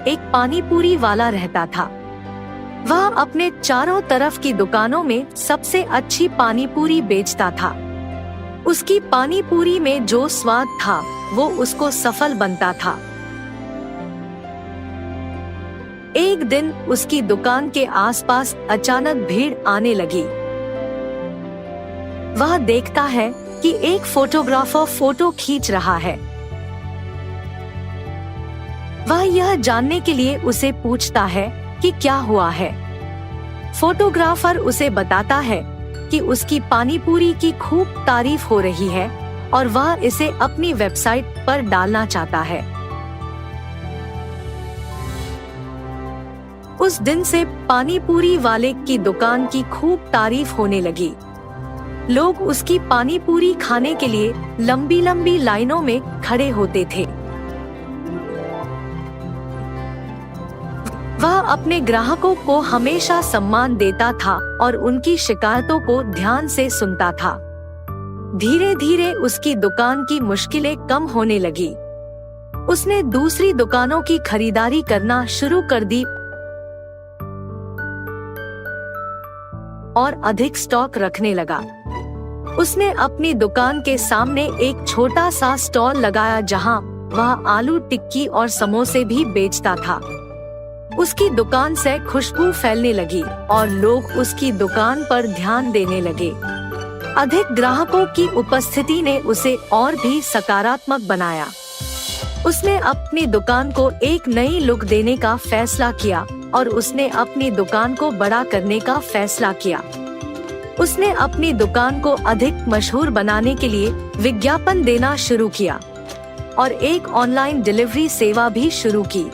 एक पानी पूरी वाला रहता था। वह अपने चारों तरफ की दुकानों में सबसे अच्छी पानी पूरी बेचता था। उसकी पानी पूरी में जो स्वाद था वो उसको सफल बनता था। एक दिन उसकी दुकान के आसपास अचानक भीड़ आने लगी। वह देखता है कि एक फोटोग्राफर फोटो खींच रहा है। वह यह जानने के लिए उसे पूछता है कि क्या हुआ है। फोटोग्राफर उसे बताता है कि उसकी पानी पूरी की खूब तारीफ हो रही है और वह इसे अपनी वेबसाइट पर डालना चाहता है। उस दिन से पानी पूरी वाले की दुकान की खूब तारीफ होने लगी। लोग उसकी पानी पूरी खाने के लिए लंबी लंबी लाइनों में खड़े होते थे। वह अपने ग्राहकों को हमेशा सम्मान देता था और उनकी शिकायतों को ध्यान से सुनता था। धीरे धीरे उसकी दुकान की मुश्किलें कम होने लगी। उसने दूसरी दुकानों की खरीदारी करना शुरू कर दी और अधिक स्टॉक रखने लगा। उसने अपनी दुकान के सामने एक छोटा सा स्टॉल लगाया जहां वह आलू टिक्की और समोसे भी बेचता था। उसकी दुकान से खुशबू फैलने लगी और लोग उसकी दुकान पर ध्यान देने लगे। अधिक ग्राहकों की उपस्थिति ने उसे और भी सकारात्मक बनाया। उसने अपनी दुकान को एक नई लुक देने का फैसला किया और उसने अपनी दुकान को बड़ा करने का फैसला किया। उसने अपनी दुकान को अधिक मशहूर बनाने के लिए विज्ञापन देना शुरू किया और एक ऑनलाइन डिलीवरी सेवा भी शुरू की।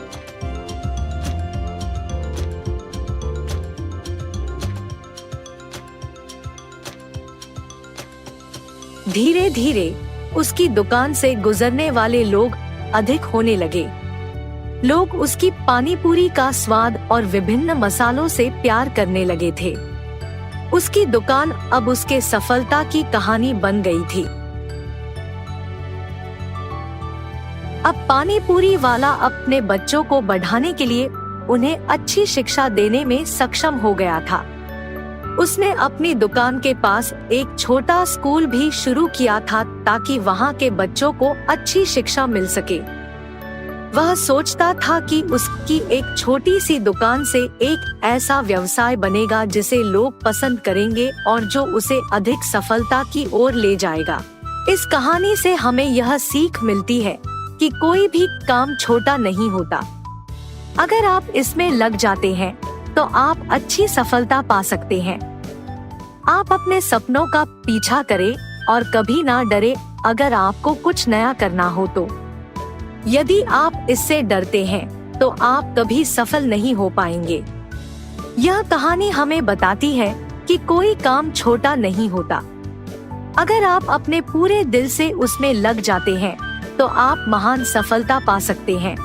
धीरे धीरे उसकी दुकान से गुजरने वाले लोग अधिक होने लगे। लोग उसकी पानी पूरी का स्वाद और विभिन्न मसालों से प्यार करने लगे थे। उसकी दुकान अब उसके सफलता की कहानी बन गई थी। अब पानी पूरी वाला अपने बच्चों को बढ़ाने के लिए उन्हें अच्छी शिक्षा देने में सक्षम हो गया था। उसने अपनी दुकान के पास एक छोटा स्कूल भी शुरू किया था ताकि वहां के बच्चों को अच्छी शिक्षा मिल सके। वह सोचता था कि उसकी एक छोटी सी दुकान से एक ऐसा व्यवसाय बनेगा जिसे लोग पसंद करेंगे और जो उसे अधिक सफलता की ओर ले जाएगा। इस कहानी से हमें यह सीख मिलती है कि कोई भी काम छोटा नहीं होता। अगर आप इसमें लग जाते हैं तो आप अच्छी सफलता पा सकते हैं। आप अपने सपनों का पीछा करें और कभी ना डरे अगर आपको कुछ नया करना हो तो। यदि आप इससे डरते हैं तो आप कभी सफल नहीं हो पाएंगे। यह कहानी हमें बताती है कि कोई काम छोटा नहीं होता। अगर आप अपने पूरे दिल से उसमें लग जाते हैं तो आप महान सफलता पा सकते हैं।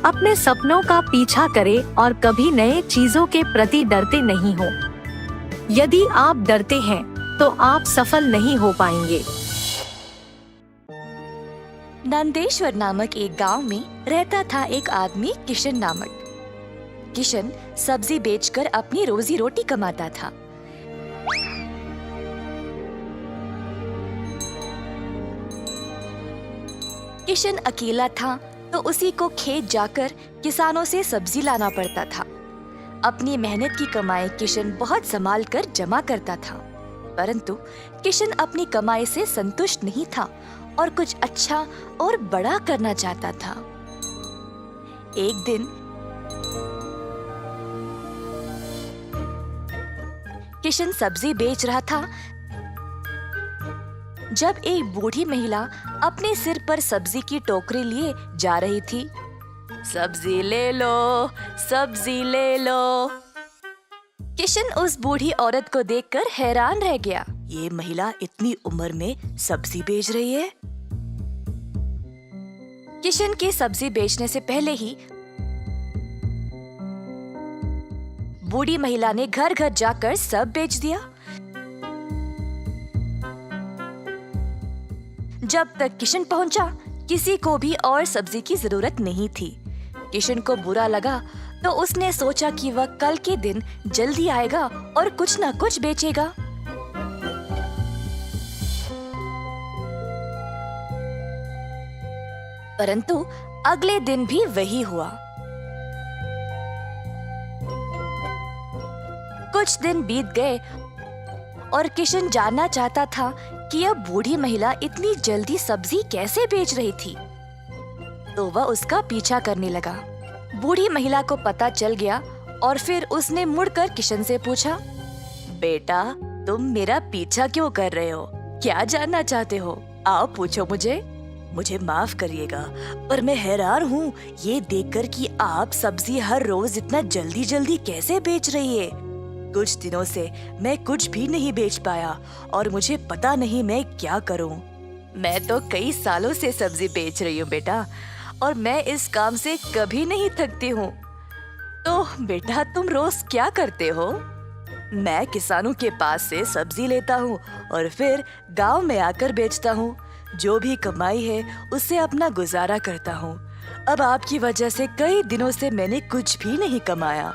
अपने सपनों का पीछा करें और कभी नए चीजों के प्रति डरते नहीं हो। यदि आप डरते हैं तो आप सफल नहीं हो पाएंगे। नंदेश्वर नामक एक गांव में रहता था एक आदमी किशन नामक। किशन सब्जी बेचकर अपनी रोजी रोटी कमाता था। किशन अकेला था तो उसी को खेत जाकर किसानों से सब्जी लाना पड़ता था। अपनी मेहनत की कमाई किशन बहुत संभाल कर जमा करता था, परंतु किशन अपनी कमाई से संतुष्ट नहीं था और कुछ अच्छा और बड़ा करना चाहता था। एक दिन किशन सब्जी बेच रहा था जब एक बूढ़ी महिला अपने सिर पर सब्जी की टोकरी लिए जा रही थी। सब्जी ले लो, सब्जी ले लो। किशन उस बूढ़ी औरत को देखकर हैरान रह गया। ये महिला इतनी उम्र में सब्जी बेच रही है। किशन के सब्जी बेचने से पहले ही बूढ़ी महिला ने घर घर जाकर सब बेच दिया। जब तक किशन पहुंचा, किसी को भी और सब्जी की जरूरत नहीं थी। किशन को बुरा लगा तो उसने सोचा कि वह कल के दिन जल्दी आएगा और कुछ न कुछ बेचेगा। परंतु अगले दिन भी वही हुआ। कुछ दिन बीत गए और किशन जानना चाहता था कि यह बूढ़ी महिला इतनी जल्दी सब्जी कैसे बेच रही थी। तो वह उसका पीछा करने लगा। बूढ़ी महिला को पता चल गया और फिर उसने मुड़कर किशन से पूछा, बेटा, तुम मेरा पीछा क्यों कर रहे हो? क्या जानना चाहते हो? आओ पूछो मुझे। मुझे माफ करिएगा, पर मैं हैरान हूँ ये देखकर कि आप सब्जी हर रोज इतना जल्दी जल्दी कैसे बेच रही है। कुछ दिनों से मैं कुछ भी नहीं बेच पाया और मुझे पता नहीं मैं क्या करूं। मैं तो कई सालों से सब्जी बेच रही हूँ बेटा, और मैं इस काम से कभी नहीं थकती हूँ। तो बेटा, तुम रोज क्या करते हो? मैं किसानों के पास से सब्जी लेता हूँ और फिर गांव में आकर बेचता हूँ। जो भी कमाई है उससे अपना गुजारा करता हूँ। अब आपकी वजह से कई दिनों से मैंने कुछ भी नहीं कमाया।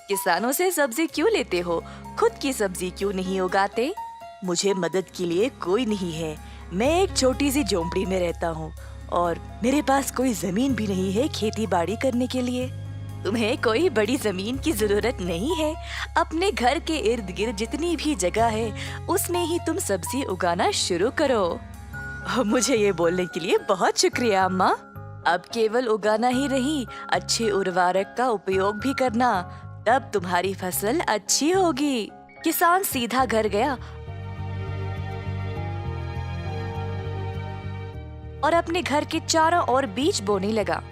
किसानों से सब्जी क्यों लेते हो? खुद की सब्जी क्यों नहीं उगाते? मुझे मदद के लिए कोई नहीं है। मैं एक छोटी सी झोंपड़ी में रहता हूँ और मेरे पास कोई जमीन भी नहीं है खेती बाड़ी करने के लिए। तुम्हें कोई बड़ी जमीन की जरूरत नहीं है। अपने घर के इर्द गिर्द जितनी भी जगह है उसमें ही तुम सब्जी उगाना शुरू करो। मुझे ये बोलने के लिए बहुत शुक्रिया अम्मा। अब केवल उगाना ही नहीं, अच्छे उर्वरक का उपयोग भी करना, तब तुम्हारी फसल अच्छी होगी। किसान सीधा घर गया और अपने घर के चारों ओर बीज बोने लगा।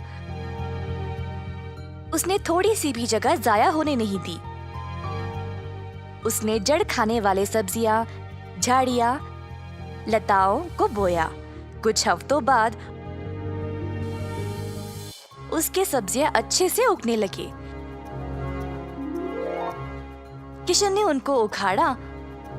उसने थोड़ी सी भी जगह जाया होने नहीं दी। उसने जड़ खाने वाले सब्जियां, झाड़ियां, लताओं को बोया। कुछ हफ्तों बाद उसके सब्जियां अच्छे से उगने लगे। किशन ने उनको उखाड़ा